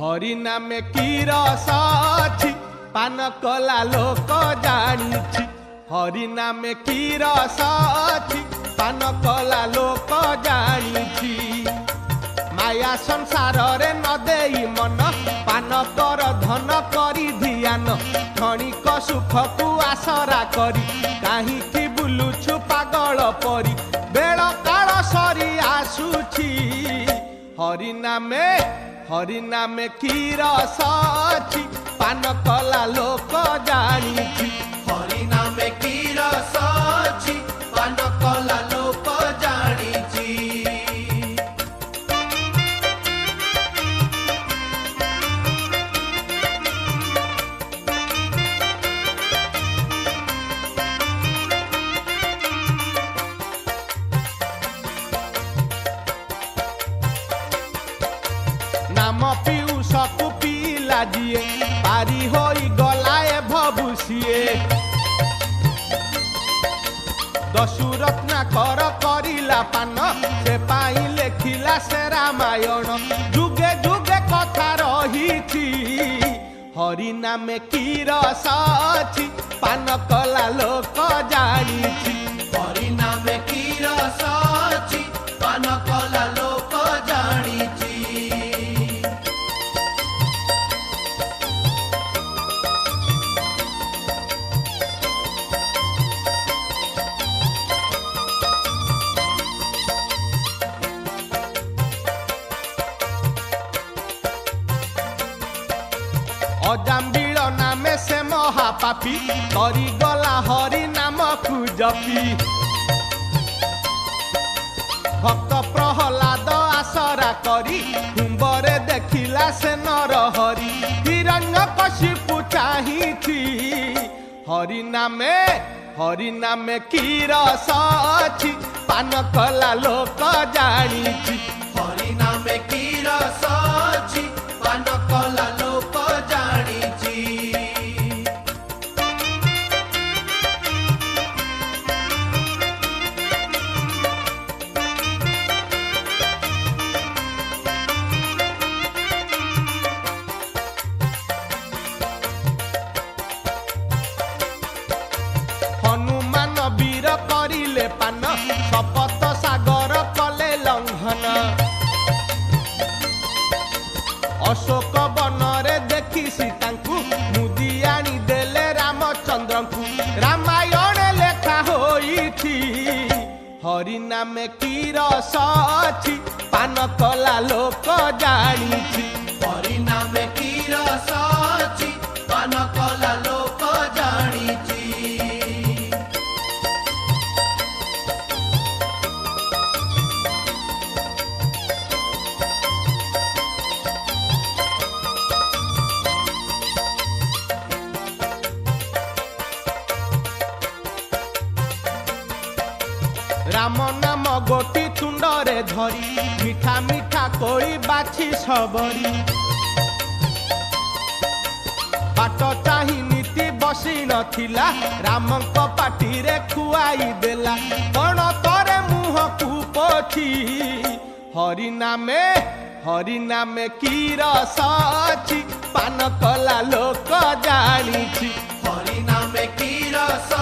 हरि नामे की रस अछि पान कला लोक जानिछि। हरि नामे की रस अछि पान कला लोक जानिछि। माया संसार रे न देई मन पान कर धन करी ध्यान। क्षणिक सुख को आसरा करी काहींकि बुलुछु पागल परी। बेल काल सरी आसुछि हरि नामे की रस अछि पान कला लोक जानिछि। हरि नामे की रस अछि पान कला लोक जानिछि। नाम पीऊ सकु पीला जिए पारी होई गलाए भभुसिए। दशु रत्ना कर करिला पान से पाई लेखिला से रामायण। जुगे जुगे कथा रहिछि हरि नामे की रस अछि पान कला लोक जानिछि। हरि नामे की रस अछि पान कला लोक जानिछि। अजाम्बिल नामे से महापापी करी गला हरि नाम को जपी। भक्त प्रहलाद आसरा करी कुंभरे देखिला से नर हरि। हिरण्यकशिपु चाहिछि हरि नामे की रस अछि पान कला लोक जानिछि। हरि नामे की रस अछि पान कला लोक जानिछि। हनुमान वीर करिले पान शपथ सागर कले लंघन। अशोक बनरे देखी सीतांकु मुदी आनी देले रामचंद्रंकु। रामायण लेखा होइछि हरि नामे की रस अछि पान कला लोक जानिछि। हरि नामे की रस अछि पान कला लोक जानिछि। राम नाम गोटी तुंडरे धरी मिठा मिठा कोई बाछी सबरी। बाट चाही नीति बसी नथिला रामंक पाटी रे खुआई देला। कण करे मुह को पोछी हरि नामे की रस अछि पान कला लोक जानिछि। हरि नामे की रस